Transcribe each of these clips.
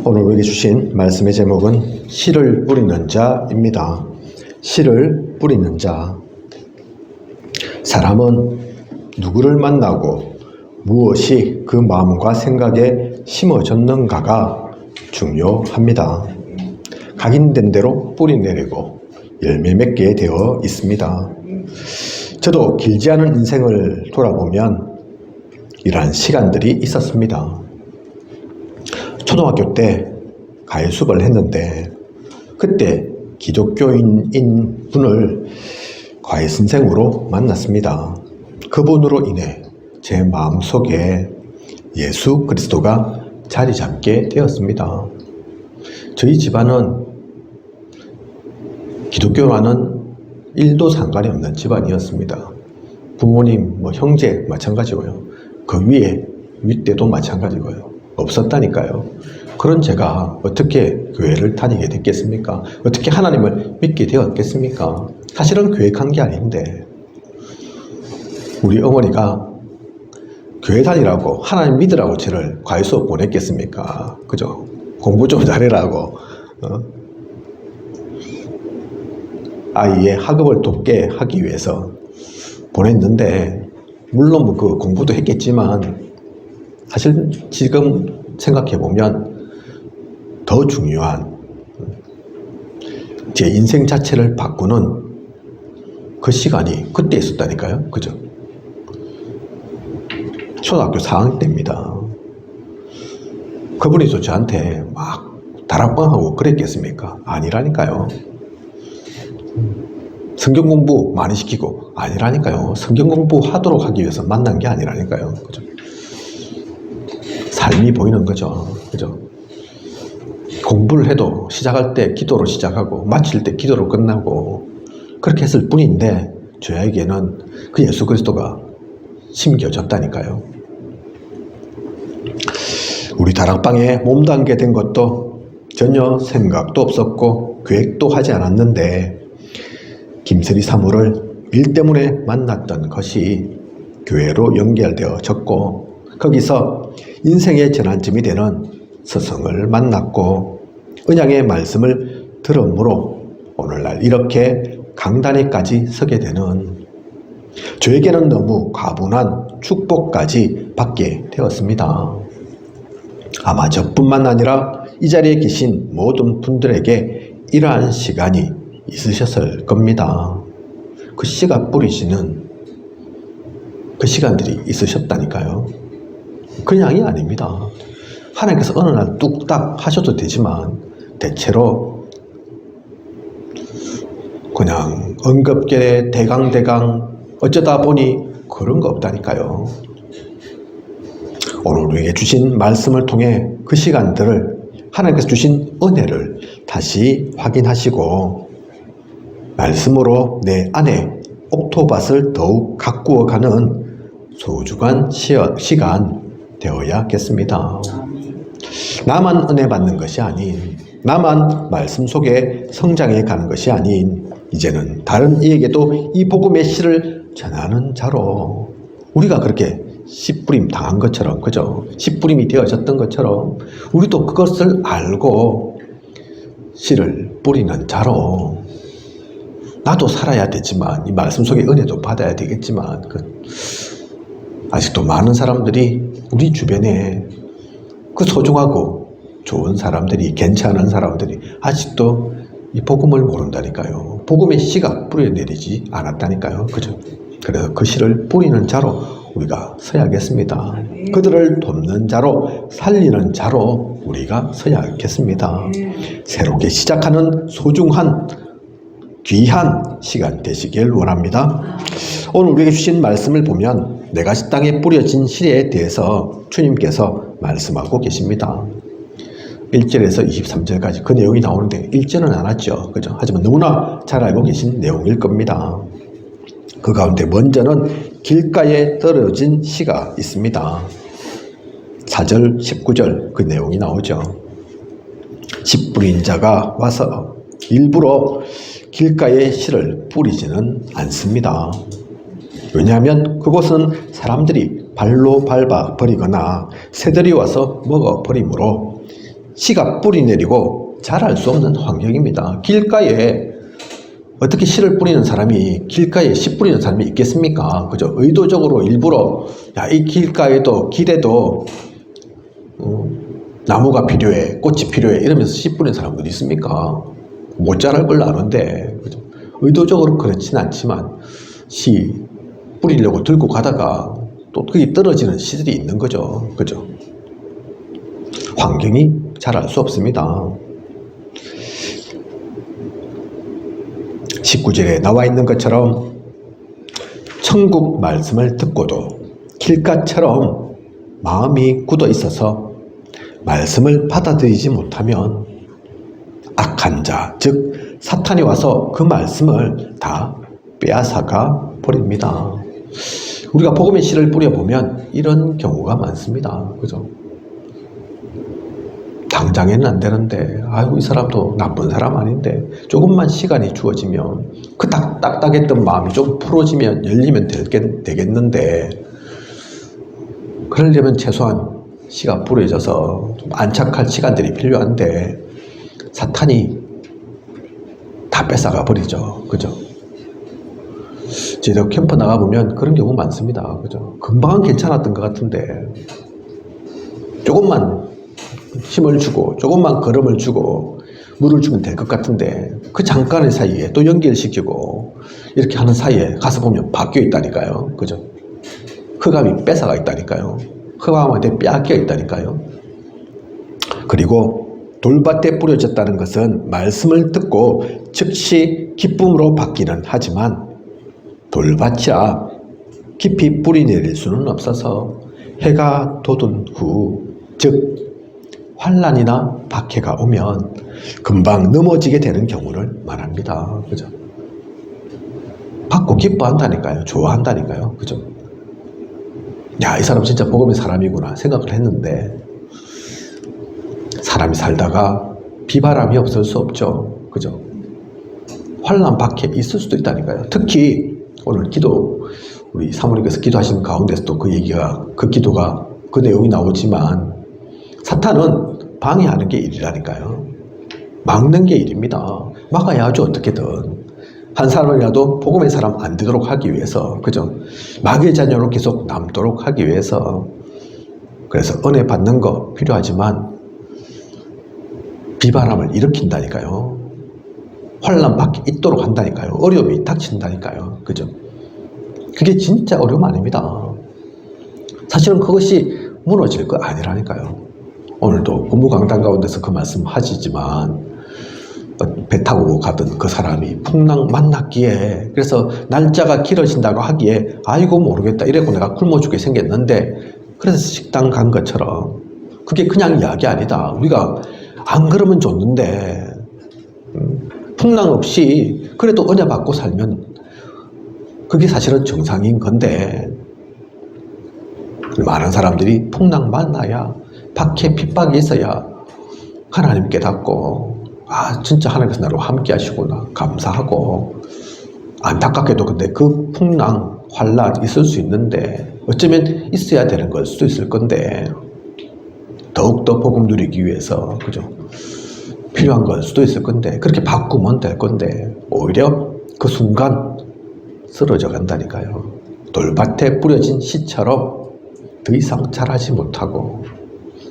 오늘 우리에게 주신 말씀의 제목은 씨를 뿌리는 자입니다. 씨를 뿌리는 자. 사람은 누구를 만나고 무엇이 그 마음과 생각에 심어졌는가가 중요합니다. 각인된 대로 뿌리 내리고 열매 맺게 되어 있습니다. 저도 길지 않은 인생을 돌아보면 이러한 시간들이 있었습니다. 초등학교 때 가해 수업을 했는데 그때 기독교인인 분을 과외 선생으로 만났습니다. 그분으로 인해 제 마음속에 예수 그리스도가 자리 잡게 되었습니다. 저희 집안은 기독교와는 1도 상관이 없는 집안이었습니다. 부모님, 형제 마찬가지고요. 그 위에 윗대도 마찬가지고요. 없었다니까요. 그런 제가 어떻게 교회를 다니게 됐겠습니까? 어떻게 하나님을 믿게 되었겠습니까? 사실은 계획한 게 아닌데 우리 어머니가 교회 다니라고 하나님 믿으라고 저를 과외 수업 보냈겠습니까? 그죠? 공부 좀 잘해라고 아이의 학업을 돕게 하기 위해서 보냈는데 물론 그 공부도 했겠지만 사실 지금 생각해보면 더 중요한 제 인생 자체를 바꾸는 그 시간이 그때 있었다니까요. 그죠? 초등학교 4학년 때입니다. 그분이 또 저한테 막 다락방하고 그랬겠습니까? 아니라니까요. 성경 공부 많이 시키고 아니라니까요. 성경 공부 하도록 하기 위해서 만난 게 아니라니까요. 그죠? 삶이 보이는 거죠. 그죠? 공부를 해도 시작할 때 기도로 시작하고 마칠 때 기도로 끝나고 그렇게 했을 뿐인데 저에게는 그 예수 그리스도가 심겨졌다니까요. 우리 다락방에 몸담게 된 것도 전혀 생각도 없었고 계획도 하지 않았는데 김슬이 사모를 일 때문에 만났던 것이 교회로 연결되어졌고 거기서 인생의 전환점이 되는 스승을 만났고 언약의 말씀을 들음으로 오늘날 이렇게 강단에까지 서게 되는 저에게는 너무 과분한 축복까지 받게 되었습니다. 아마 저뿐만 아니라 이 자리에 계신 모든 분들에게 이러한 시간이 있으셨을 겁니다. 그 씨가 뿌리시는 그 시간들이 있으셨다니까요. 그냥이 아닙니다. 하나님께서 어느 날 뚝딱 하셔도 되지만 대체로 그냥 언급계 대강 어쩌다 보니 그런 거 없다니까요. 오늘 우리에게 주신 말씀을 통해 그 시간들을 하나님께서 주신 은혜를 다시 확인하시고 말씀으로 내 안에 옥토밭을 더욱 가꾸어가는 소중한 시간 되어야겠습니다. 나만 은혜 받는 것이 아닌 나만 말씀 속에 성장해 가는 것이 아닌 이제는 다른 이에게도 이 복음의 씨를 전하는 자로 우리가 그렇게 씨뿌림 당한 것처럼 그죠? 씨뿌림이 되어졌던 것처럼 우리도 그것을 알고 씨를 뿌리는 자로 나도 살아야 되지만 이 말씀 속에 은혜도 받아야 되겠지만 아직도 많은 사람들이 우리 주변에 그 소중하고 좋은 사람들이 괜찮은 사람들이 아직도 이 복음을 모른다니까요. 복음의 씨가 뿌려내리지 않았다니까요. 그죠? 그래서 그 씨를 뿌리는 자로 우리가 서야겠습니다. 그들을 돕는 자로 살리는 자로 우리가 서야겠습니다. 새롭게 시작하는 소중한 귀한 시간 되시길 원합니다. 오늘 우리에게 주신 말씀을 보면 내가 땅에 뿌려진 씨에 대해서 주님께서 말씀하고 계십니다. 1절에서 23절까지 그 내용이 나오는데 1절은 안 왔죠. 그죠? 하지만 너무나 잘 알고 계신 내용일 겁니다. 그 가운데 먼저는 길가에 떨어진 씨가 있습니다. 4절, 19절 그 내용이 나오죠. 씨 뿌린 자가 와서 일부러 길가에 씨를 뿌리지는 않습니다. 왜냐하면 그곳은 사람들이 발로 밟아 버리거나 새들이 와서 먹어 버리므로 씨가 뿌리 내리고 자랄 수 없는 환경입니다. 길가에 어떻게 씨를 뿌리는 사람이 길가에 씨 뿌리는 사람이 있겠습니까? 그죠? 의도적으로 일부러 이 길가에도 길에도 나무가 필요해, 꽃이 필요해 이러면서 씨 뿌리는 사람 어디 있습니까? 못 자랄 걸 아는데, 그죠? 의도적으로 그렇진 않지만 씨 뿌리려고 들고 가다가 또 그게 떨어지는 씨들이 있는 거죠. 그죠? 환경이 자랄 수 없습니다. 19절에 나와 있는 것처럼 천국 말씀을 듣고도 길가처럼 마음이 굳어 있어서 말씀을 받아들이지 못하면 악한 자, 즉 사탄이 와서 그 말씀을 다 빼앗아가 버립니다. 우리가 복음의 씨를 뿌려보면 이런 경우가 많습니다. 그죠? 당장에는 안 되는데, 아이고, 이 사람도 나쁜 사람 아닌데, 조금만 시간이 주어지면, 그 딱딱했던 마음이 좀 풀어지면, 열리면 되겠는데, 그러려면 최소한 씨가 뿌려져서 좀 안착할 시간들이 필요한데, 사탄이 다 뺏어가 버리죠. 그죠? 제가 캠프 나가보면 그런 경우 많습니다. 그죠? 금방은 괜찮았던 것 같은데, 조금만 힘을 주고 조금만 걸음을 주고 물을 주면 될 것 같은데 그 잠깐의 사이에 또 연결시키고 이렇게 하는 사이에 가서 보면 바뀌어 있다니까요. 그죠? 흑암이 뺏어가 있다니까요. 흑암한테 빼앗겨 있다니까요. 그리고 돌밭에 뿌려졌다는 것은 말씀을 듣고 즉시 기쁨으로 받기는 하지만 돌밭이라 깊이 뿌리 내릴 수는 없어서 해가 돋은 후, 즉 환난이나 박해가 오면 금방 넘어지게 되는 경우를 말합니다. 그죠? 받고 기뻐한다니까요. 좋아한다니까요. 그죠? 야, 이 사람 진짜 복음의 사람이구나 생각을 했는데 사람이 살다가 비바람이 없을 수 없죠. 그죠? 환난 박해 있을 수도 있다니까요. 특히 오늘 우리 사모님께서 기도하신 가운데서도 그 얘기가, 그 기도가, 그 내용이 나오지만 사탄은 방해하는 게 일이라니까요. 막는 게 일입니다. 막아야죠, 어떻게든. 한 사람이라도 복음의 사람 안 되도록 하기 위해서, 그죠? 마귀의 자녀로 계속 남도록 하기 위해서. 그래서 은혜 받는 거 필요하지만 비바람을 일으킨다니까요. 환난 밖에 있도록 한다니까요. 어려움이 닥친다니까요. 그죠? 그게 진짜 어려움 아닙니다. 사실은 그것이 무너질 거 아니라니까요. 오늘도 공부강단 가운데서 그 말씀 하시지만 배 타고 가던 그 사람이 풍랑 만났기에, 그래서 날짜가 길어진다고 하기에 아이고 모르겠다 이래고 내가 굶어 죽게 생겼는데, 그래서 식당 간 것처럼 그게 그냥 이야기 아니다. 우리가 안 그러면 좋는데 풍랑 없이 그래도 은혜 받고 살면 그게 사실은 정상인 건데, 많은 사람들이 풍랑 만나야, 박해 핍박이 있어야 하나님 깨닫고, 아 진짜 하나님께서 나로 함께 하시구나 감사하고, 안타깝게도 근데 그 풍랑 환난 있을 수 있는데 어쩌면 있어야 되는 걸 수도 있을 건데, 더욱더 복음 누리기 위해서, 그죠? 필요한 걸 수도 있을 건데, 그렇게 바꾸면 될 건데 오히려 그 순간 쓰러져 간다니까요. 돌밭에 뿌려진 씨처럼 더 이상 자라지 못하고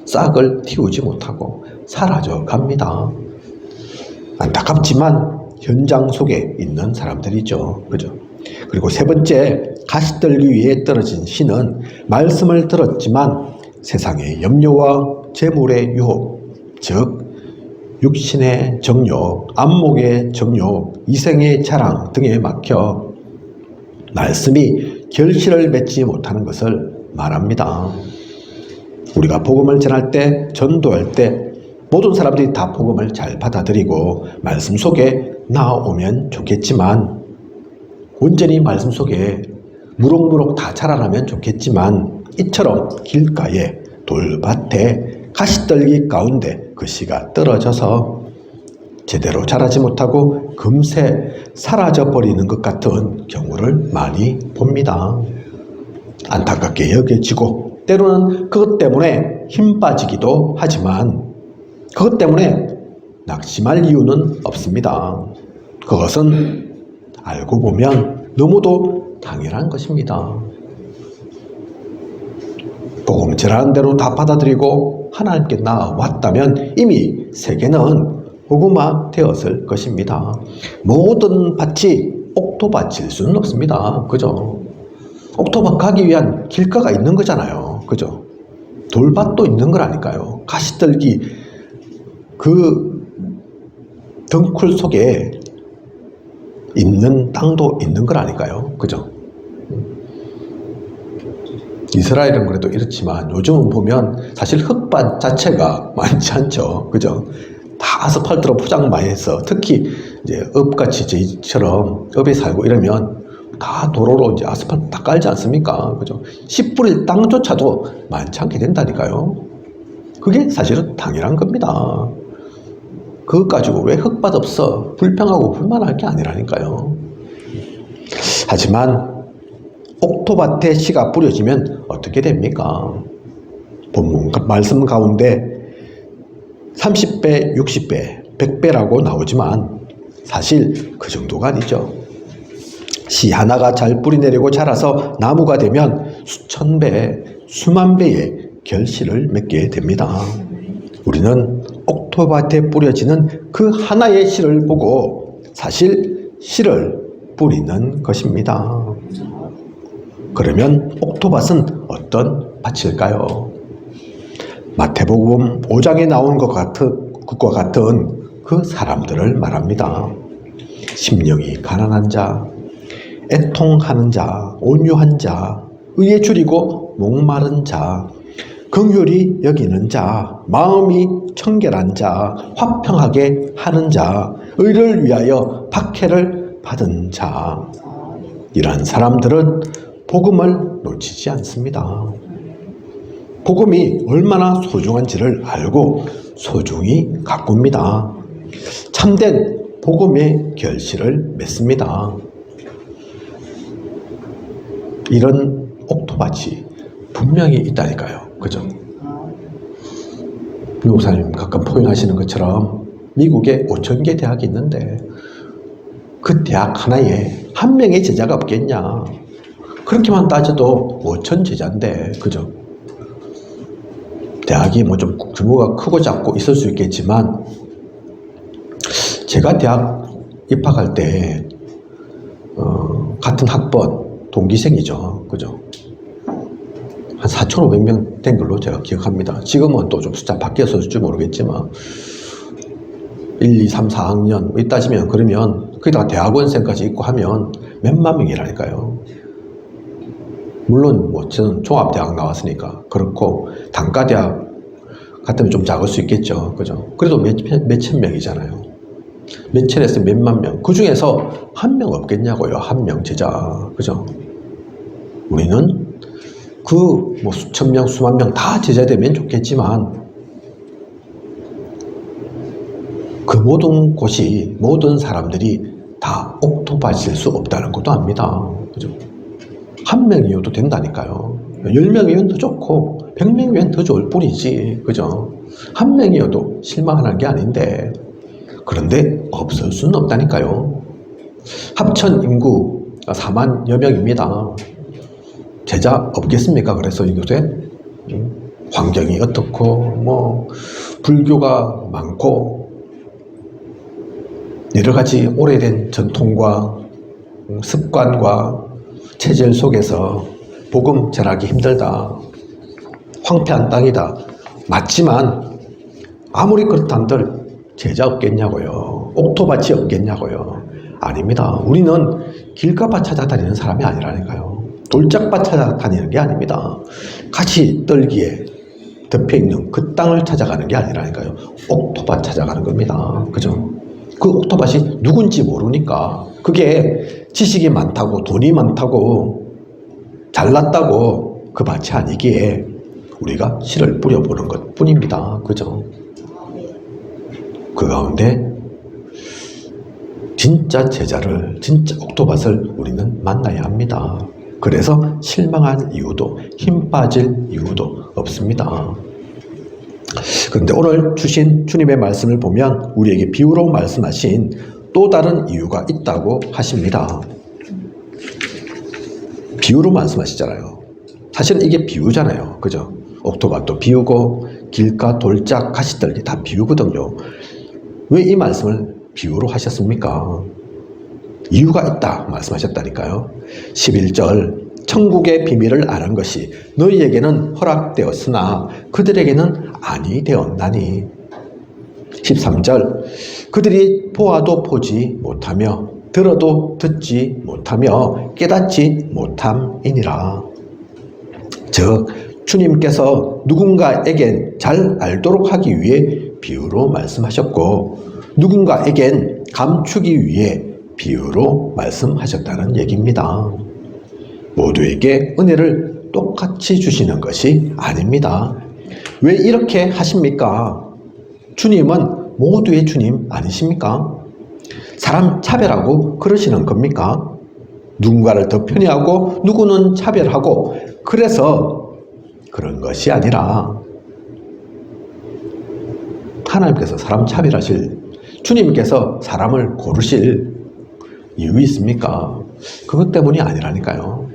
싹을 틔우지 못하고 사라져 갑니다. 안타깝지만 현장 속에 있는 사람들이죠. 그죠? 그리고 세 번째, 가시떨기 위에 떨어진 씨는 말씀을 들었지만 세상의 염려와 재물의 유혹, 즉 육신의 정욕, 안목의 정욕, 이생의 자랑 등에 막혀 말씀이 결실을 맺지 못하는 것을 말합니다. 우리가 복음을 전할 때, 전도할 때 모든 사람들이 다 복음을 잘 받아들이고 말씀 속에 나오면 좋겠지만, 온전히 말씀 속에 무럭무럭 다 자라나면 좋겠지만, 이처럼 길가에 돌밭에 가시떨기 가운데 그 씨가 떨어져서 제대로 자라지 못하고 금세 사라져 버리는 것 같은 경우를 많이 봅니다. 안타깝게 여겨지고 때로는 그것 때문에 힘 빠지기도 하지만 그것 때문에 낙심할 이유는 없습니다. 그것은 알고 보면 너무도 당연한 것입니다. 복음 전하는 대로 다 받아들이고 하나님께 나아왔다면 이미 세계는 복음화 되었을 것입니다. 모든 밭이 옥토밭일 수는 없습니다. 그죠? 옥토밭 가기 위한 길가가 있는 거잖아요. 그죠? 돌밭도 있는 거라니까요. 가시떨기 그 덩쿨 속에 있는 땅도 있는 거라니까요. 그죠? 이스라엘은 그래도 이렇지만 요즘은 보면 사실 흙밭 자체가 많지 않죠. 그죠? 다 아스팔트로 포장 많이 해서 특히 이제 읍같이 저희처럼 읍에 살고 이러면 다 도로로 이제 아스팔트 다 깔지 않습니까? 그죠? 씨 뿌릴 땅조차도 많지 않게 된다니까요. 그게 사실은 당연한 겁니다. 그것 가지고 왜 흙밭 없어? 불평하고 불만할 게 아니라니까요. 하지만 옥토밭에 씨가 뿌려지면 어떻게 됩니까? 본문 말씀 가운데 30배, 60배, 100배라고 나오지만 사실 그 정도가 아니죠. 씨 하나가 잘 뿌리내리고 자라서 나무가 되면 수천 배, 수만 배의 결실을 맺게 됩니다. 우리는 옥토밭에 뿌려지는 그 하나의 씨를 보고 사실 씨를 뿌리는 것입니다. 그러면 옥토밭은 어떤 밭일까요? 마태복음 5장에 나온 것과 같은 그 사람들을 말합니다. 심령이 가난한 자, 애통하는 자, 온유한 자, 의에 줄이고 목마른 자, 긍휼히 여기는 자, 마음이 청결한 자, 화평하게 하는 자, 의를 위하여 박해를 받은 자. 이런 사람들은 복음을 놓치지 않습니다. 복음이 얼마나 소중한지를 알고 소중히 가꿉니다. 참된 복음의 결실을 맺습니다. 이런 옥토밭이 분명히 있다니까요. 그죠? 미국 사장님 가끔 포용하시는 것처럼 미국에 5,000개 대학이 있는데 그 대학 하나에 한 명의 제자가 없겠냐. 그렇게만 따져도 5,000 제자인데, 그죠? 대학이 뭐 좀 규모가 크고 작고 있을 수 있겠지만, 제가 대학 입학할 때, 같은 학번, 동기생이죠. 그죠? 한 4,500명 된 걸로 제가 기억합니다. 지금은 또 좀 숫자 바뀌었을지 모르겠지만, 1, 2, 3, 4학년, 이 따지면, 그러면, 거기다가 대학원생까지 있고 하면 몇만 명이라니까요. 물론 뭐 저는 종합대학 나왔으니까 그렇고 단과대학 같으면 좀 작을 수 있겠죠. 그죠? 그래도 몇천 명이잖아요. 몇천에서 몇만 명. 그 중에서 한 명 없겠냐고요. 한 명 제자. 그죠? 우리는 그 뭐 수천 명, 수만 명 다 제자 되면 좋겠지만 그 모든 곳이, 모든 사람들이 다 옥토밭일 수 없다는 것도 압니다. 그죠? 한 명이어도 된다니까요. 10명이면 더 좋고 100명이면 더 좋을 뿐이지. 그죠? 한 명이어도 실망하는 게 아닌데, 그런데 없을 수는 없다니까요. 합천 인구 4만여 명입니다. 제자 없겠습니까? 그래서 이곳에 환경이 어떻고 뭐 불교가 많고 여러 가지 오래된 전통과 습관과 체질 속에서 복음 전하기 힘들다. 황폐한 땅이다. 맞지만 아무리 그렇단들 제자 없겠냐고요. 옥토밭이 없겠냐고요. 아닙니다. 우리는 길가밭 찾아다니는 사람이 아니라니까요. 돌짝밭 찾아다니는 게 아닙니다. 같이 떨기에 덮여있는 그 땅을 찾아가는 게 아니라니까요. 옥토밭 찾아가는 겁니다. 그죠? 그 옥토밭이 누군지 모르니까, 그게 지식이 많다고 돈이 많다고 잘났다고 그 밭이 아니기에 우리가 씨를 뿌려보는 것 뿐입니다. 그죠? 그 가운데 진짜 제자를, 진짜 옥토밭을 우리는 만나야 합니다. 그래서 실망한 이유도 힘 빠질 이유도 없습니다. 그런데 오늘 주신 주님의 말씀을 보면 우리에게 비유로 말씀하신 또 다른 이유가 있다고 하십니다. 비유로 말씀하시잖아요. 사실은 이게 비유잖아요. 그죠? 옥토밭도 비유고 길가 돌짝 가시떨기 다 비유거든요. 왜 이 말씀을 비유로 하셨습니까? 이유가 있다 말씀하셨다니까요. 11절 천국의 비밀을 아는 것이 너희에게는 허락되었으나 그들에게는 아니 되었나니. 13절 그들이 보아도 보지 못하며 들어도 듣지 못하며 깨닫지 못함이니라. 즉 주님께서 누군가에겐 잘 알도록 하기 위해 비유로 말씀하셨고 누군가에겐 감추기 위해 비유로 말씀하셨다는 얘기입니다. 모두에게 은혜를 똑같이 주시는 것이 아닙니다. 왜 이렇게 하십니까? 주님은 모두의 주님 아니십니까? 사람 차별하고 그러시는 겁니까? 누군가를 더 편애하고 누구는 차별하고 그래서 그런 것이 아니라 하나님께서 사람 차별하실, 주님께서 사람을 고르실 이유 있습니까? 그것 때문이 아니라니까요.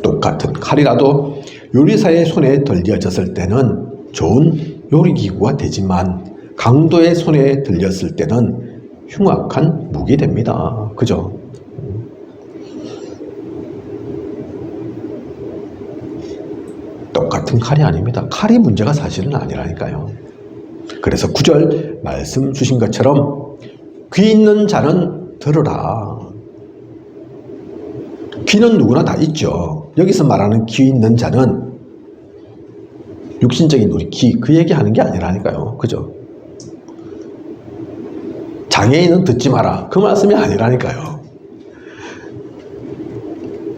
똑같은 칼이라도 요리사의 손에 들려졌을 때는 좋은 요리기구가 되지만 강도의 손에 들렸을 때는 흉악한 무기 됩니다. 그죠? 똑같은 칼이 아닙니다. 칼이 문제가 사실은 아니라니까요. 그래서 9절 말씀 주신 것처럼 귀 있는 자는 들으라. 귀는 누구나 다 있죠. 여기서 말하는 귀 있는 자는 육신적인 우리 귀, 그 얘기하는 게 아니라니까요. 그죠? 장애인은 듣지 마라. 그 말씀이 아니라니까요.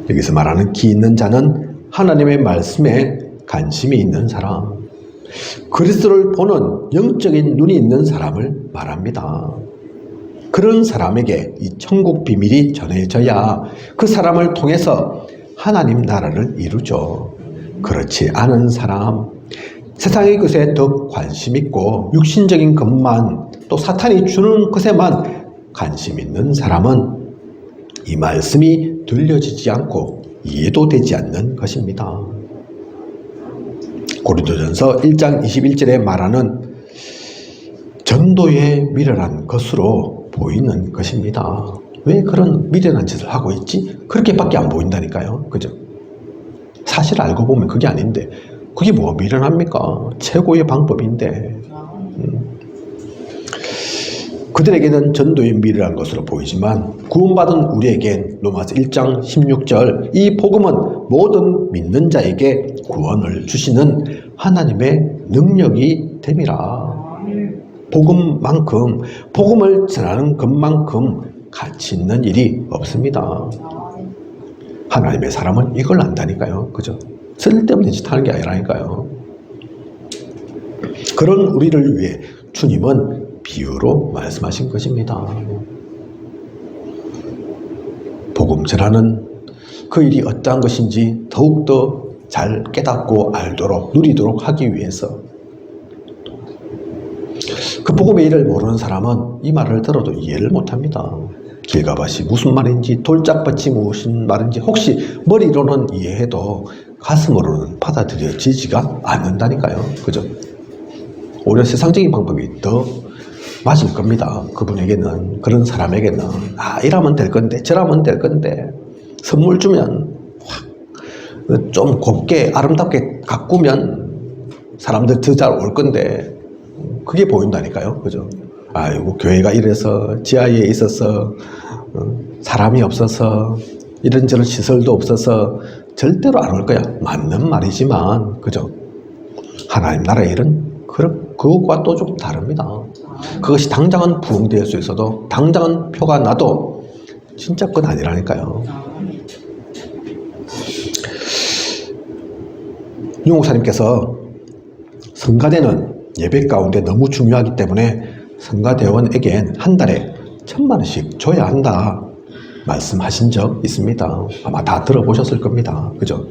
여기서 말하는 귀 있는 자는 하나님의 말씀에 관심이 있는 사람, 그리스도를 보는 영적인 눈이 있는 사람을 말합니다. 그런 사람에게 이 천국 비밀이 전해져야 그 사람을 통해서 하나님 나라를 이루죠. 그렇지 않은 사람, 세상의 것에 더 관심 있고 육신적인 것만 또 사탄이 주는 것에만 관심 있는 사람은 이 말씀이 들려지지 않고 이해도 되지 않는 것입니다. 고린도전서 1장 21절에 말하는 전도에 미련한 것으로 보이는 것입니다. 왜 그런 미련한 짓을 하고 있지? 그렇게밖에 안 보인다니까요. 그죠? 사실 알고 보면 그게 아닌데 그게 뭐가 미련합니까? 최고의 방법인데. 그들에게는 전도에 미련한 것으로 보이지만 구원받은 우리에겐 로마서 1장 16절 이 복음은 모든 믿는 자에게 구원을 주시는 하나님의 능력이 됨이라. 복음만큼, 복음을 전하는 것만큼 가치 있는 일이 없습니다. 하나님의 사람은 이걸 안다니까요. 그죠? 쓸데없는 짓 하는 게 아니라니까요. 그런 우리를 위해 주님은 비유로 말씀하신 것입니다. 복음 전하는 그 일이 어떠한 것인지 더욱더 잘 깨닫고 알도록 누리도록 하기 위해서 그 복음의 일을 모르는 사람은 이 말을 들어도 이해를 못합니다. 길가밭이 무슨 말인지 돌짝밭이 무슨 말인지 혹시 머리로는 이해해도 가슴으로는 받아들여지지가 않는다니까요. 그죠? 오히려 세상적인 방법이 더 맞을 겁니다. 그분에게는, 그런 사람에게는 이러면 될 건데 저러면 될 건데 선물 주면 확 좀 곱게 아름답게 가꾸면 사람들 더 잘 올 건데 그게 보인다니까요. 그죠? 아이고 교회가 이래서 지하에 있어서 사람이 없어서 이런저런 시설도 없어서 절대로 안 올 거야. 맞는 말이지만 그죠? 하나님 나라의 일은 그것과 또 좀 다릅니다. 그것이 당장은 부흥될 수 있어도 당장은 표가 나도 진짜 그건 아니라니까요. 윤 목사님께서 성가대는 예배 가운데 너무 중요하기 때문에 성가대원에겐 한 달에 1,000만 원씩 줘야 한다. 말씀하신 적 있습니다. 아마 다 들어보셨을 겁니다. 그죠?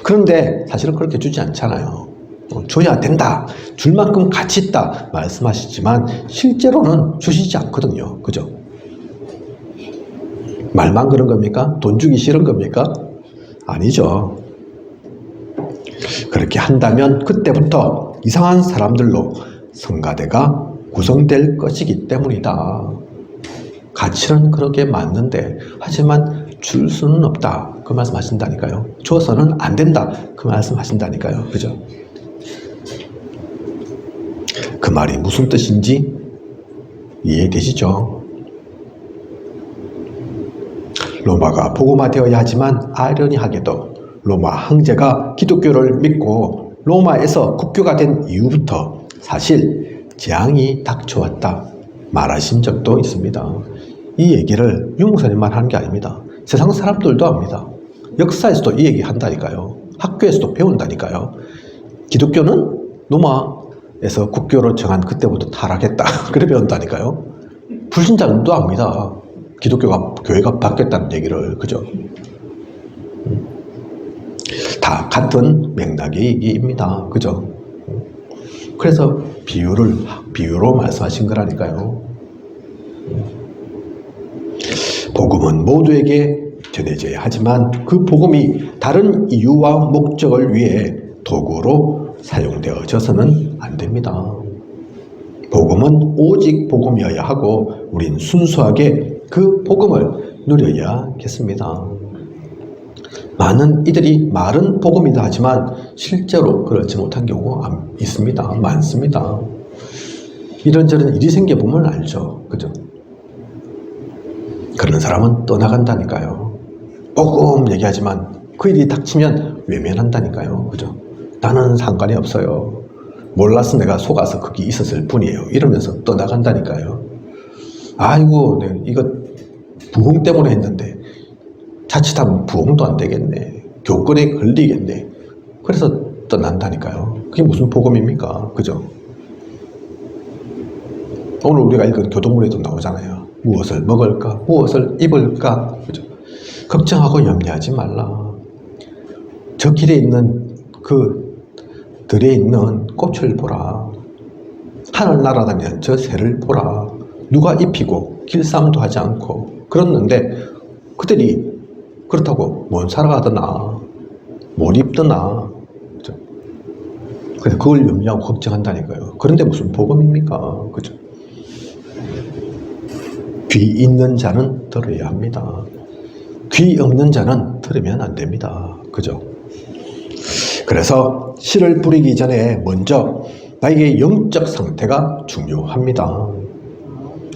그런데 사실은 그렇게 주지 않잖아요. 줘야 된다, 줄 만큼 가치 있다 말씀하시지만 실제로는 주시지 않거든요. 그죠? 말만 그런 겁니까? 돈 주기 싫은 겁니까? 아니죠. 그렇게 한다면 그때부터 이상한 사람들로 성가대가 구성될 것이기 때문이다. 가치는 그렇게 맞는데 하지만 줄 수는 없다, 그 말씀 하신다니까요. 줘서는 안 된다, 그 말씀 하신다니까요. 그죠? 그 말이 무슨 뜻인지 이해되시죠? 로마가 복음화되어야 하지만 아이러니하게도 로마 황제가 기독교를 믿고 로마에서 국교가 된 이후부터 사실 재앙이 닥쳐왔다 말하신 적도 있습니다. 이 얘기를 유 목사님만 하는 게 아닙니다. 세상 사람들도 합니다. 역사에서도 이 얘기 한다니까요. 학교에서도 배운다니까요. 기독교는 로마에서 국교로 정한 그때부터 타락했다 그래 배운다니까요. 불신자들도 합니다. 교회가 바뀌었다는 얘기를. 그죠? 다 같은 맥락입니다. 그죠? 그래서 비유로 말씀하신 거라니까요. 복음은 모두에게 전해져야 하지만 그 복음이 다른 이유와 목적을 위해 도구로 사용되어져서는 안 됩니다. 복음은 오직 복음이어야 하고 우린 순수하게 그 복음을 누려야겠습니다. 많은 이들이 말은 복음이다 하지만 실제로 그렇지 못한 경우가 있습니다. 많습니다. 이런저런 일이 생겨보면 알죠. 그죠? 그런 사람은 떠나간다니까요. 복음 얘기하지만 그 일이 닥치면 외면한다니까요. 그죠? 나는 상관이 없어요. 몰라서 내가 속아서 거기 있었을 뿐이에요. 이러면서 떠나간다니까요. 아이고, 이거 부흥 때문에 했는데 자칫하면 부흥도 안 되겠네. 교권에 걸리겠네. 그래서 떠난다니까요. 그게 무슨 복음입니까? 그죠? 오늘 우리가 읽은 교동문에도 나오잖아요. 무엇을 먹을까? 무엇을 입을까? 그죠? 걱정하고 염려하지 말라. 저 길에 있는 그 들에 있는 꽃을 보라. 하늘 날아다니는 저 새를 보라. 누가 입히고 길쌈도 하지 않고 그렇는데 그들이 그렇다고 못 살아가더나 못 입더나. 그죠? 그래서 그걸 염려하고 걱정한다니까요. 그런데 무슨 복음입니까? 그죠? 귀 있는 자는 들어야 합니다. 귀 없는 자는 들으면 안 됩니다. 그죠? 그래서 씨를 뿌리기 전에 먼저 나에게 영적 상태가 중요합니다.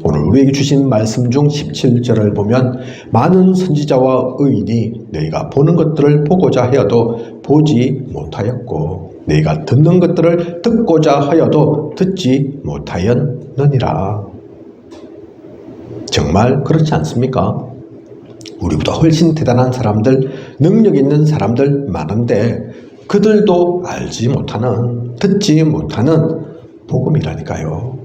오늘 우리에게 주신 말씀 중 17절을 보면 많은 선지자와 의인이 너희가 보는 것들을 보고자 하여도 보지 못하였고 너희가 듣는 것들을 듣고자 하여도 듣지 못하였느니라. 정말 그렇지 않습니까? 우리보다 훨씬 대단한 사람들, 능력 있는 사람들 많은데 그들도 알지 못하는, 듣지 못하는 복음이라니까요.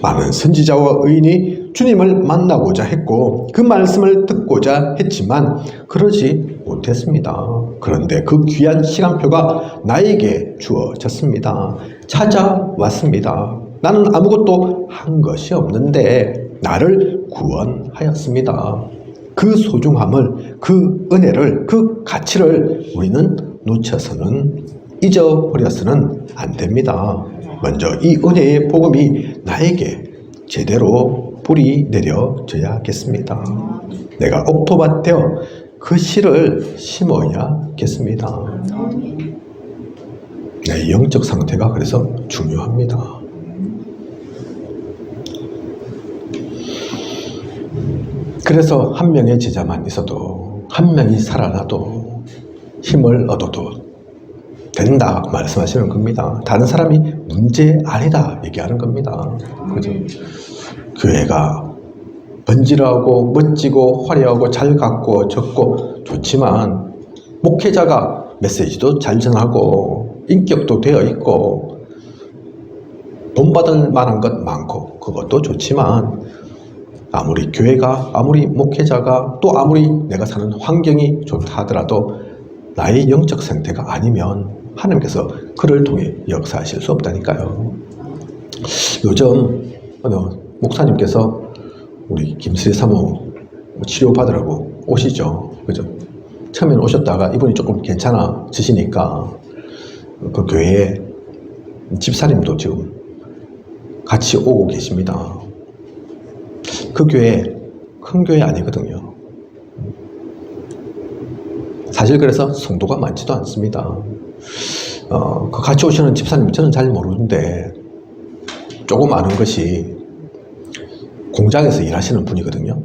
많은 선지자와 의인이 주님을 만나고자 했고 그 말씀을 듣고자 했지만 그러지 못했습니다. 그런데 그 귀한 시간표가 나에게 주어졌습니다. 찾아왔습니다. 나는 아무것도 한 것이 없는데 나를 구원하였습니다. 그 소중함을, 그 은혜를, 그 가치를 우리는 놓쳐서는, 잊어버려서는 안 됩니다. 먼저 이 은혜의 복음이 나에게 제대로 뿌리 내려져야겠습니다. 내가 옥토밭 되어 그 씨를 심어야겠습니다. 내 영적 상태가 그래서 중요합니다. 그래서 한 명의 제자만 있어도, 한 명이 살아나도 힘을 얻어도 된다 말씀하시는 겁니다. 다른 사람이 문제 아니다 얘기하는 겁니다. 그죠? 교회가 번지르하고 멋지고 화려하고 잘 갖고 적고 좋지만 목회자가 메시지도 잘 전하고 인격도 되어 있고 본받을 만한 것 많고 그것도 좋지만 아무리 교회가, 아무리 목회자가, 또 아무리 내가 사는 환경이 좋다 하더라도 나의 영적 상태가 아니면 하나님께서 그를 통해 역사하실 수 없다니까요. 요즘 어느 목사님께서 우리 김수희 사모 치료받으라고 오시죠. 그죠? 처음에는 오셨다가 이분이 조금 괜찮아지시니까 그 교회에 집사님도 지금 같이 오고 계십니다. 그 교회 큰 교회 아니거든요. 사실 그래서 성도가 많지도 않습니다. 그 같이 오시는 집사님 저는 잘 모르는데 조금 아는 것이 공장에서 일하시는 분이거든요.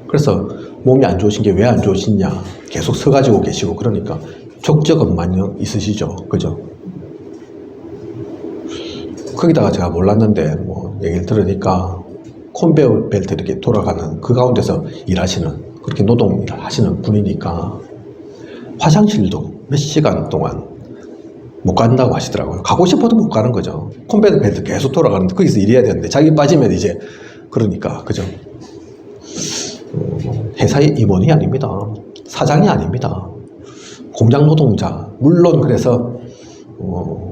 그래서 몸이 안 좋으신 게 왜 안 좋으시냐 계속 서가지고 계시고 그러니까 족저근만요 있으시죠. 그죠? 거기다가 제가 몰랐는데 뭐 얘기를 들으니까 컨베어 벨트 이렇게 돌아가는 그 가운데서 일하시는 그렇게 노동 일을 하시는 분이니까 화장실도 몇 시간 동안 못 간다고 하시더라고요. 가고 싶어도 못 가는 거죠. 컨베어 벨트 계속 돌아가는데 거기서 일해야 되는데 자기 빠지면 이제 그러니까 그죠? 회사의 임원이 아닙니다. 사장이 아닙니다. 공장 노동자. 물론 그래서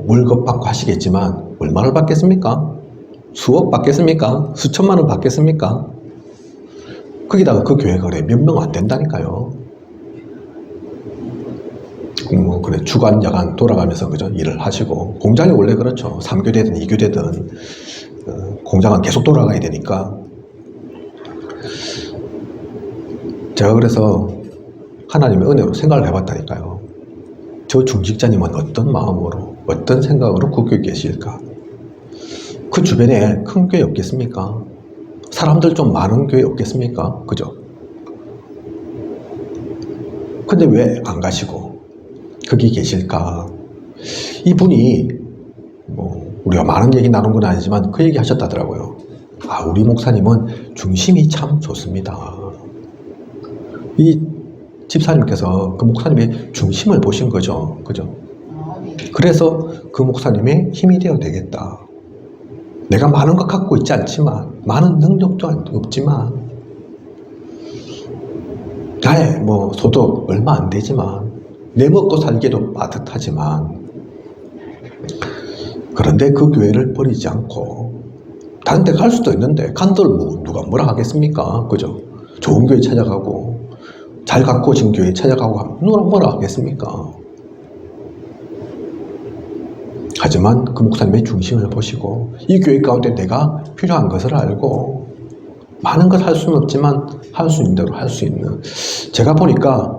월급 받고 하시겠지만 얼마를 받겠습니까? 수억 받겠습니까? 수천만 원 받겠습니까? 거기다가 그 교회가 그래 몇 명 안 된다니까요. 뭐 그래 주간 야간 돌아가면서 그죠 일을 하시고 공장이 원래 그렇죠. 3교대든 2교대든 공장은 계속 돌아가야 되니까. 제가 그래서 하나님의 은혜로 생각을 해봤다니까요. 저 중직자님은 어떤 마음으로 어떤 생각으로 그 교회에 계실까? 그 주변에 큰 교회 없겠습니까? 사람들 좀 많은 교회 없겠습니까? 그죠? 근데 왜 안 가시고 거기 계실까? 이분이 뭐 우리가 많은 얘기 나눈 건 아니지만 그 얘기 하셨다더라고요. 아, 우리 목사님은 중심이 참 좋습니다. 이 집사님께서 그 목사님의 중심을 보신 거죠. 그죠? 그래서 그 목사님의 힘이 되어 되겠다. 내가 많은 것 갖고 있지 않지만, 많은 능력도 없지만, 나의 뭐 소득 얼마 안 되지만, 내 먹고 살기도 빠듯하지만, 그런데 그 교회를 버리지 않고, 다른 데 갈 수도 있는데, 간들 뭐 누가 뭐라 하겠습니까? 그죠? 좋은 교회 찾아가고, 잘 갖고 오신 교회 찾아가고 하면 누가 뭐라 하겠습니까? 하지만 그 목사님의 중심을 보시고 이 교회 가운데 내가 필요한 것을 알고 많은 것 할 수는 없지만 할 수 있는 대로 할 수 있는 제가 보니까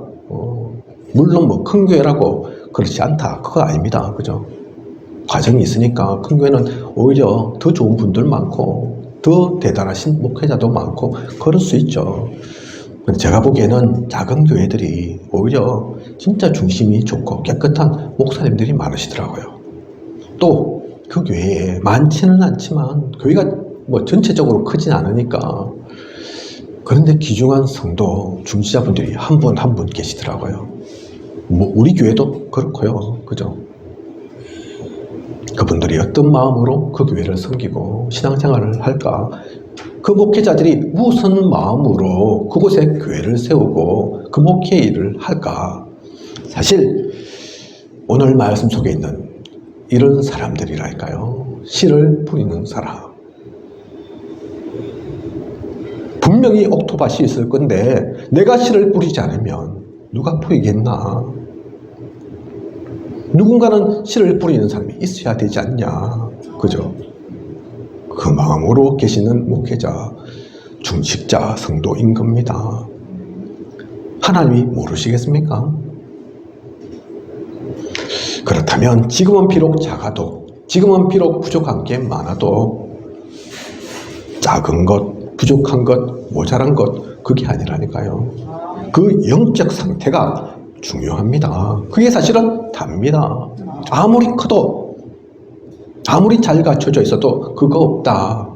물론 뭐 큰 교회라고 그렇지 않다 그거 아닙니다. 그죠? 과정이 있으니까 큰 교회는 오히려 더 좋은 분들 많고 더 대단하신 목회자도 많고 그럴 수 있죠. 제가 보기에는 작은 교회들이 오히려 진짜 중심이 좋고 깨끗한 목사님들이 많으시더라고요. 또 그 교회에 많지는 않지만 교회가 뭐 전체적으로 크진 않으니까 그런데 귀중한 성도 중지자분들이 한 분 한 분 계시더라고요. 뭐 우리 교회도 그렇고요. 그죠? 그분들이 어떤 마음으로 그 교회를 섬기고 신앙생활을 할까? 그 목회자들이 무슨 마음으로 그곳에 교회를 세우고 그 목회 일을 할까? 사실 오늘 말씀 속에 있는 이런 사람들이랄까요? 씨를 뿌리는 사람. 분명히 옥토밭이 있을 건데 내가 씨를 뿌리지 않으면 누가 뿌리겠나? 누군가는 씨를 뿌리는 사람이 있어야 되지 않냐? 그죠? 그 마음으로 계시는 목회자, 중직자, 성도인 겁니다. 하나님이 모르시겠습니까? 그렇다면 지금은 비록 작아도, 지금은 비록 부족한 게 많아도 작은 것, 부족한 것, 모자란 것 그게 아니라니까요. 그 영적 상태가 중요합니다. 그게 사실은 답니다. 아무리 커도 아무리 잘 갖춰져 있어도 그거 없다.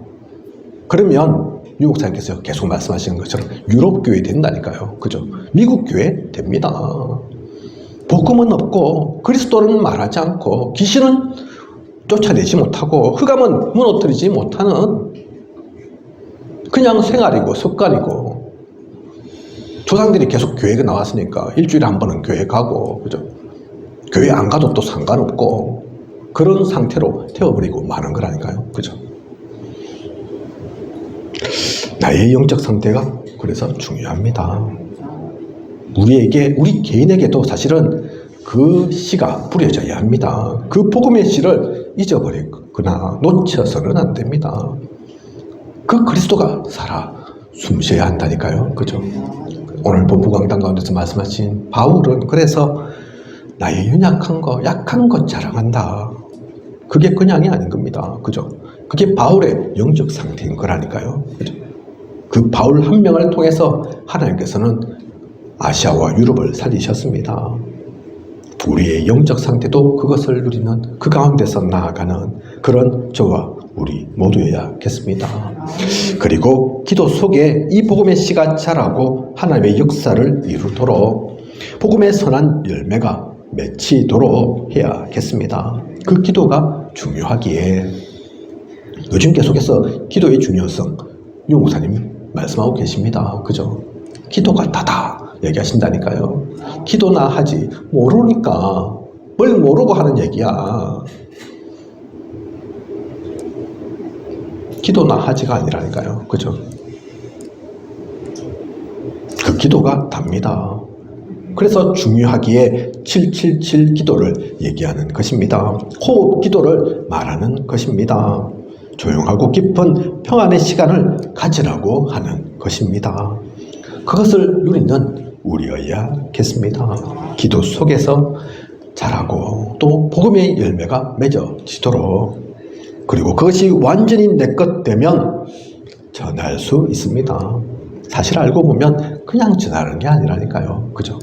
그러면 유 목사님께서 계속 말씀하시는 것처럼 유럽 교회 된다니까요. 그죠? 미국 교회 됩니다. 복음은 없고 그리스도는 말하지 않고 귀신은 쫓아내지 못하고 흑암은 무너뜨리지 못하는 그냥 생활이고 습관이고, 조상들이 계속 교회에 나왔으니까 일주일에 한 번은 교회 가고, 그죠? 교회 안 가도 또 상관없고, 그런 상태로 태워버리고 마는 거라니까요. 그죠? 나의 영적 상태가 그래서 중요합니다. 우리 개인에게도 사실은 그 씨가 뿌려져야 합니다. 그 복음의 씨를 잊어버리거나 놓쳐서는 안 됩니다. 그 그리스도가 살아 숨쉬어야 한다니까요. 그죠? 오늘 본부 강단 가운데서 말씀하신 바울은 그래서 나의 연약한 거, 약한 것 자랑한다. 그게 그냥이 아닌 겁니다. 그죠? 그게 바울의 영적 상태인 거라니까요. 그죠? 그 바울 한 명을 통해서 하나님께서는 아시아와 유럽을 살리셨습니다. 우리의 영적 상태도 그것을 누리는, 그 가운데서 나아가는 그런 저와 우리 모두여야겠습니다. 그리고 기도 속에 이 복음의 씨가 자라고 하나님의 역사를 이루도록, 복음의 선한 열매가 맺히도록 해야겠습니다. 그 기도가 중요하기에 요즘 계속해서 기도의 중요성 유 목사님이 말씀하고 계십니다. 그죠? 기도가 다다 얘기하신다니까요. 기도나 하지 모르니까 뭘 모르고 하는 얘기야. 기도나 하지가 아니라니까요. 그죠? 그 기도가 답니다. 그래서 중요하기에 777 기도를 얘기하는 것입니다. 호흡 기도를 말하는 것입니다. 조용하고 깊은 평안의 시간을 가지라고 하는 것입니다. 그것을 누리는 우리여야겠습니다. 기도 속에서 자라고 또 복음의 열매가 맺어지도록, 그리고 그것이 완전히 내 것 되면 전할 수 있습니다. 사실 알고 보면 그냥 전하는 게 아니라니까요. 그죠?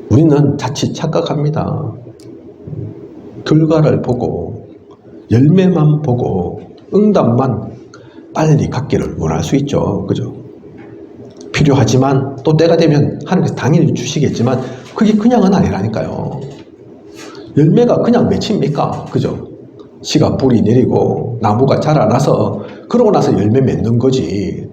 우리는 자칫 착각합니다. 결과를 보고 열매만 보고 응답만 빨리 갖기를 원할 수 있죠. 그죠? 필요하지만 또 때가 되면 하나님께서 당연히 주시겠지만 그게 그냥은 아니라니까요. 열매가 그냥 맺힙니까? 그죠? 씨가 뿌리 내리고 나무가 자라나서 그러고 나서 열매 맺는 거지.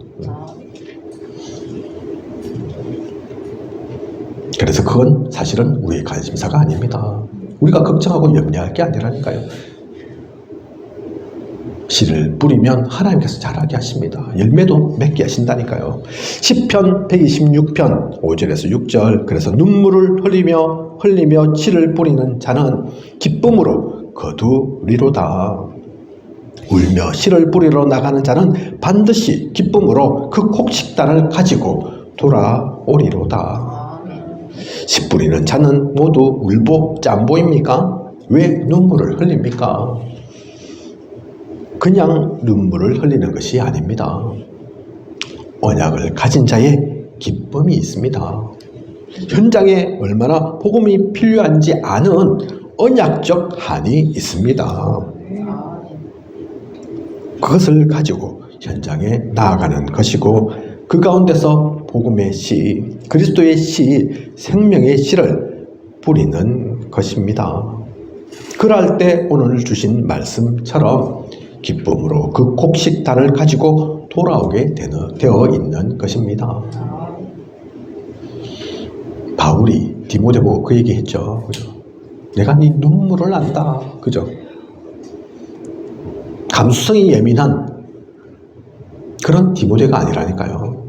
그래서 그건 사실은 우리의 관심사가 아닙니다. 우리가 걱정하고 염려할 게 아니라니까요. 씨를 뿌리면 하나님께서 자라게 하십니다. 열매도 맺게 하신다니까요. 시편 126편 5절에서 6절, 그래서 눈물을 흘리며 씨를 뿌리는 자는 기쁨으로 거두리로다. 울며 씨를 뿌리러 나가는 자는 반드시 기쁨으로 그 곡식단을 가지고 돌아오리로다. 씨 뿌리는 자는 모두 울보 짬보입니까? 왜 눈물을 흘립니까? 그냥 눈물을 흘리는 것이 아닙니다. 언약을 가진 자의 기쁨이 있습니다. 현장에 얼마나 복음이 필요한지 아는 언약적 한이 있습니다. 그것을 가지고 현장에 나아가는 것이고, 그 가운데서 복음의 씨, 그리스도의 씨, 생명의 씨를 뿌리는 것입니다. 그럴 때 오늘 주신 말씀처럼 기쁨으로 그 곡식단을 가지고 돌아오게 되어 있는 것입니다. 바울이 디모데 보고 그 얘기했죠. 그죠? 내가 네 눈물을 난다. 그죠? 감수성이 예민한 그런 디모데가 아니라니까요.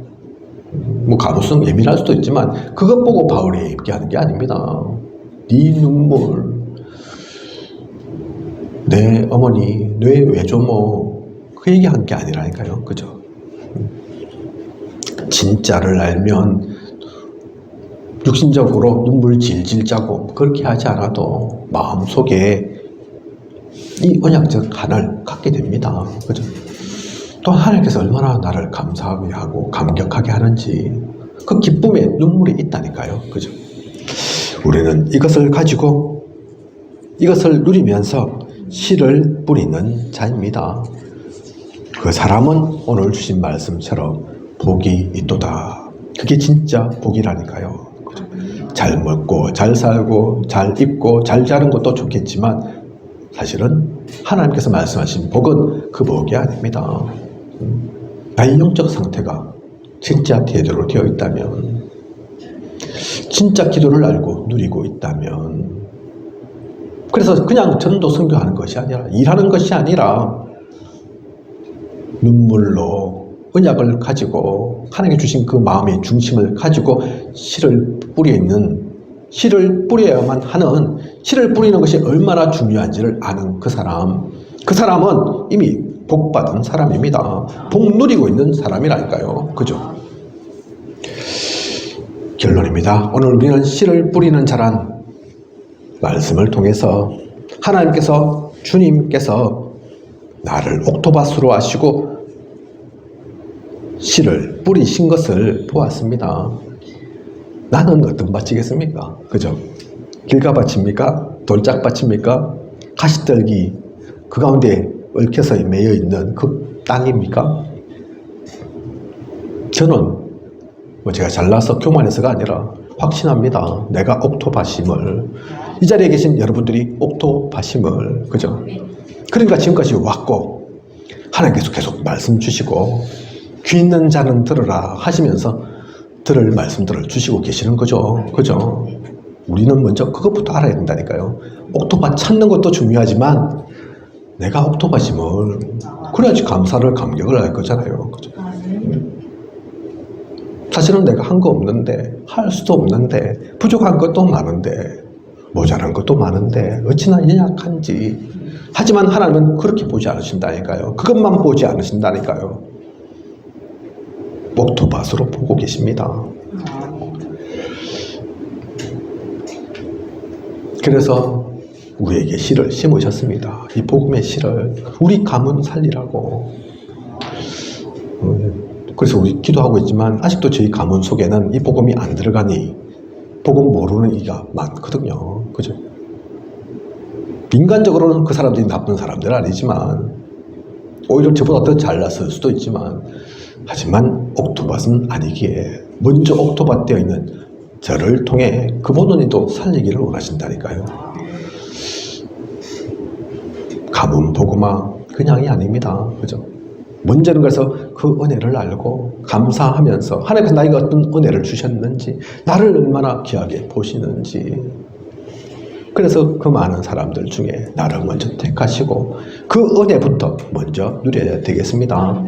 뭐 감수성 예민할 수도 있지만 그것 보고 바울이 얘기하는 게 아닙니다. 네 눈물, 내 어머니, 내 외조모, 그 얘기한 게 아니라니까요. 그죠? 진짜를 알면 육신적으로 눈물 질질 짜고 그렇게 하지 않아도 마음속에 이 언약적 한을 갖게 됩니다. 그죠? 또 하나님께서 얼마나 나를 감사하게 하고 감격하게 하는지 그 기쁨에 눈물이 있다니까요. 그죠? 우리는 이것을 가지고 이것을 누리면서 씨를 뿌리는 자입니다. 그 사람은 오늘 주신 말씀처럼 복이 있도다. 그게 진짜 복이라니까요. 그죠? 잘 먹고 잘 살고 잘 입고 잘 자는 것도 좋겠지만 사실은 하나님께서 말씀하신 복은 그 복이 아닙니다. 나의 영적 상태가 진짜 제대로 되어 있다면, 진짜 기도를 알고 누리고 있다면, 그래서 그냥 전도 선교하는 것이 아니라, 일하는 것이 아니라 눈물로 언약을 가지고 하나님께 주신 그 마음의 중심을 가지고 씨를 뿌려야만 하는, 씨를 뿌리는 것이 얼마나 중요한지를 아는 그 사람은 이미 복 받은 사람입니다. 복 누리고 있는 사람이라니까요. 그죠? 결론입니다. 오늘 우리는 씨를 뿌리는 자란 말씀을 통해서 하나님께서, 주님께서 나를 옥토바스로 하시고 씨를 뿌리신 것을 보았습니다. 나는 어떤 밭이겠습니까? 그죠? 길가밭입니까? 돌짝밭입니까? 가시떨기 그 가운데 얽혀서 매여 있는 그 땅입니까? 저는 제가 잘나서 교만해서가 아니라 확신합니다. 내가 옥토밭임을. 이 자리에 계신 여러분들이 옥토밭임을. 그죠? 그러니까 지금까지 왔고 하나님께서 계속 말씀 주시고 귀 있는 자는 들으라 하시면서 들을 말씀들을 주시고 계시는 거죠. 그죠? 우리는 먼저 그것부터 알아야 된다니까요. 옥토밭 찾는 것도 중요하지만 내가 옥토밭임을, 그래야지 감격을 할 거잖아요. 그죠? 사실은 내가 한 거 없는데, 할 수도 없는데, 부족한 것도 많은데, 모자란 것도 많은데 어찌나 연약한지. 하지만 하나님은 그렇게 보지 않으신다니까요. 그것만 보지 않으신다니까요. 옥토밭으로 보고 계십니다. 그래서 우리에게 씨를 심으셨습니다. 이 복음의 씨를 우리 가문 살리라고. 그래서 우리 기도하고 있지만 아직도 저희 가문 속에는 이 복음이 안 들어가니 복음 모르는 이가 많거든요. 그죠? 인간적으로는 그 사람들이 나쁜 사람들은 아니지만 오히려 저보다 더 잘났을 수도 있지만, 하지만 옥토밭은 아니기에 먼저 옥토밭 되어 있는 저를 통해 그분은 또 살리기를 원하신다니까요. 가문 복음화 그냥이 아닙니다. 그죠? 먼저는 그래서 그 은혜를 알고 감사하면서 하나님께서 나에게 어떤 은혜를 주셨는지, 나를 얼마나 귀하게 보시는지, 그래서 그 많은 사람들 중에 나를 먼저 택하시고 그 은혜부터 먼저 누려야 되겠습니다.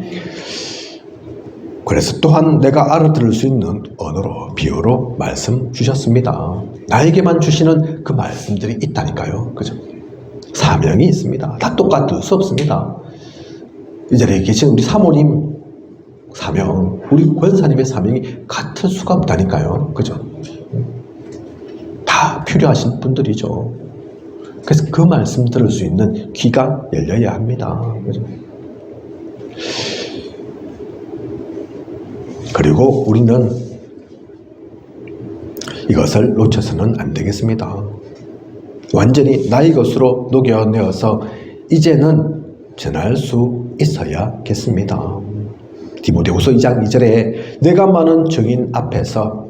그래서 또한 내가 알아들을 수 있는 언어로, 비유로 말씀 주셨습니다. 나에게만 주시는 그 말씀들이 있다니까요. 그죠? 사명이 있습니다. 다 똑같을 수 없습니다. 이 자리에 계신 우리 사모님 사명, 우리 권사님의 사명이 같을 수가 없다니까요. 그죠? 다 필요하신 분들이죠. 그래서 그 말씀 들을 수 있는 귀가 열려야 합니다. 그죠? 그리고 우리는 이것을 놓쳐서는 안 되겠습니다. 완전히 나의 것으로 녹여내어서 이제는 전할 수 있어야겠습니다. 디모데후서 2장 2절에 내가 많은 증인 앞에서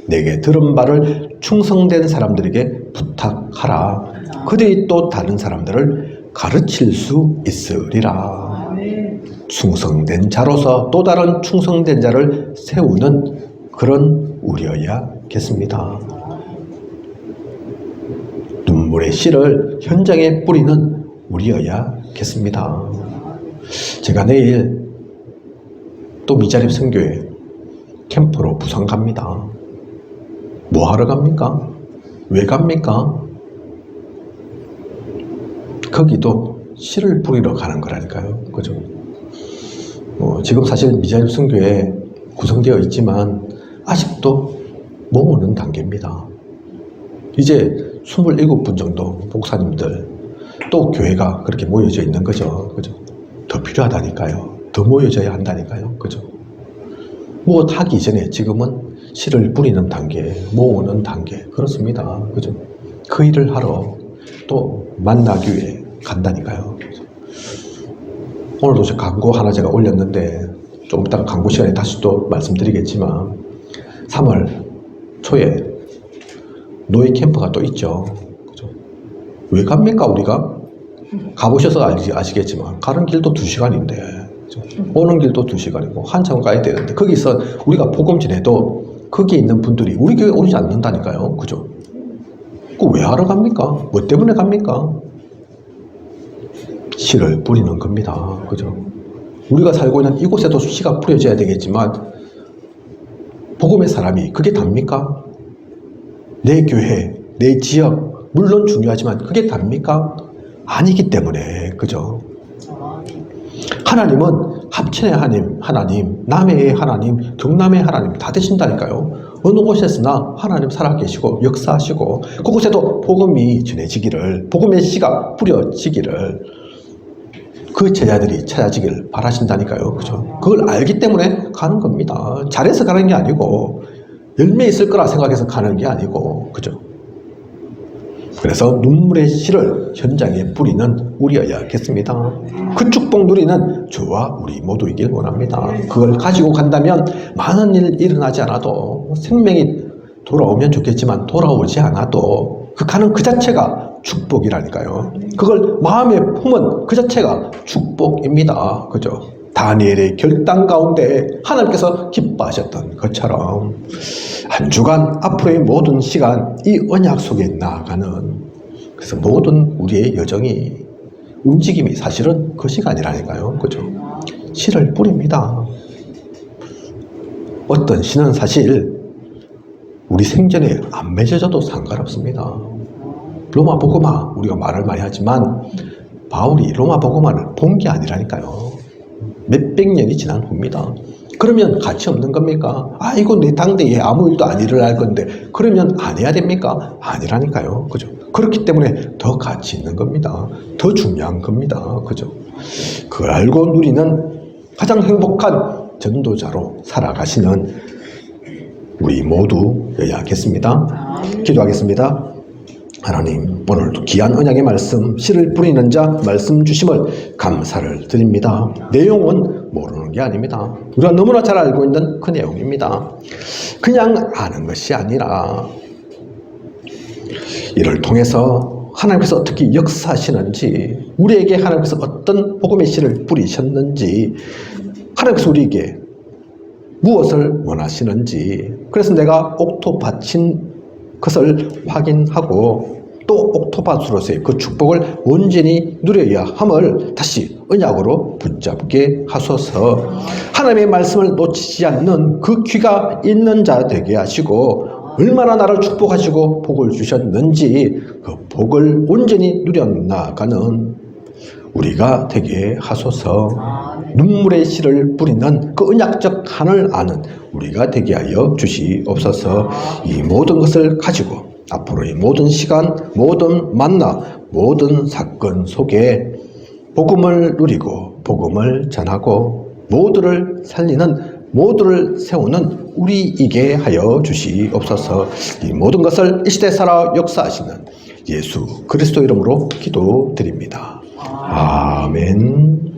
내게 들은 바를 충성된 사람들에게 부탁하라. 그들이 또 다른 사람들을 가르칠 수 있으리라. 충성된 자로서 또 다른 충성된 자를 세우는 그런 우리여야겠습니다. 눈물의 씨를 현장에 뿌리는 우리여야겠습니다. 제가 내일 또 미자립 선교회 캠프로 부산 갑니다. 뭐 하러 갑니까? 왜 갑니까? 거기도 씨를 뿌리러 가는 거라니까요. 그죠? 지금 사실 미자립 선교회 구성되어 있지만 아직도 모으는 단계입니다. 이제 27분 정도 목사님들 또 교회가 그렇게 모여져 있는 거죠. 그죠? 더 필요하다니까요. 더 모여져야 한다니까요. 그죠? 하기 전에 지금은 씨를 뿌리는 단계, 모으는 단계, 그렇습니다. 그죠? 그 일을 하러 또 만나기 위해 간다니까요. 그죠? 오늘도 저 광고 하나 제가 올렸는데 좀 이따가 광고 시간에 다시 또 말씀드리겠지만 3월 초에 노예 캠프가 또 있죠. 그죠? 왜 갑니까 우리가? 가보셔서 아시겠지만 가는 길도 2시간인데 오는 길도 2시간이고 한참 가야 되는데 거기서 우리가 복음 전해도 거기에 있는 분들이 우리 교회 오지 않는다니까요. 그죠? 그 왜 하러 갑니까? 뭐 때문에 갑니까? 씨를 뿌리는 겁니다. 그죠? 우리가 살고 있는 이곳에도 씨가 뿌려져야 되겠지만 복음의 사람이 그게 답니까? 내 교회, 내 지역 물론 중요하지만 그게 답니까? 아니기 때문에 그죠? 하나님은 합천의 하나님, 남해의 하나님, 경남의 하나님 다 되신다니까요. 어느 곳에서나 하나님 살아계시고 역사하시고 그곳에도 복음이 전해지기를, 복음의 씨가 뿌려지기를 그 제자들이 찾아지길 바라신다니까요. 그죠? 그걸 알기 때문에 가는 겁니다. 잘해서 가는 게 아니고 열매 있을 거라 생각해서 가는 게 아니고 그죠? 그래서 눈물의 씨를 현장에 뿌리는 우리여야겠습니다. 그 축복 누리는 저와 우리 모두이길 원합니다. 그걸 가지고 간다면 많은 일 일어나지 않아도 생명이 돌아오면 좋겠지만 돌아오지 않아도 그 가는 그 자체가 축복이라니까요. 그걸 마음에 품은 그 자체가 축복입니다. 그죠? 다니엘의 결단 가운데 하나님께서 기뻐하셨던 것처럼 한 주간 앞으로의 모든 시간 이 언약 속에 나아가는 그래서 모든 우리의 여정이 움직임이 사실은 그 시간이라니까요. 그죠? 씨를 뿌립니다. 어떤 씨는 사실 우리 생전에 안 맺어져도 상관없습니다. 로마 복음화 우리가 말을 많이 하지만 바울이 로마 복음화를 본 게 아니라니까요. 몇백 년이 지난 후입니다. 그러면 가치 없는 겁니까? 아, 이거 내 당대에 아무 일도 안 일어날 건데 그러면 안 해야 됩니까? 아니라니까요. 그죠? 그렇기 때문에 더 가치 있는 겁니다. 더 중요한 겁니다. 그죠? 그걸 알고 누리는 가장 행복한 전도자로 살아가시는 우리 모두여야겠습니다. 기도하겠습니다. 하나님, 오늘도 귀한 언약의 말씀, 씨를 뿌리는 자 말씀 주심을 감사를 드립니다. 내용은 모르는 게 아닙니다. 우리가 너무나 잘 알고 있는 그 내용입니다. 그냥 아는 것이 아니라 이를 통해서 하나님께서 어떻게 역사하시는지, 우리에게 하나님께서 어떤 복음의 씨를 뿌리셨는지, 하나님께서 우리에게 무엇을 원하시는지, 그래서 내가 옥토밭인 것을 확인하고 또 옥토밭으로서의 그 축복을 온전히 누려야 함을 다시 언약으로 붙잡게 하소서. 하나님의 말씀을 놓치지 않는 그 귀가 있는 자 되게 하시고 얼마나 나를 축복하시고 복을 주셨는지 그 복을 온전히 누려나가는 우리가 되게 하소서. 눈물의 씨를 뿌리는 그 언약적 한을 아는 우리가 되게 하여 주시옵소서. 이 모든 것을 가지고 앞으로의 모든 시간, 모든 만나, 모든 사건 속에 복음을 누리고 복음을 전하고 모두를 살리는, 모두를 세우는 우리이게 하여 주시옵소서. 이 모든 것을 이 시대 살아 역사하시는 예수 그리스도 이름으로 기도드립니다. 아멘.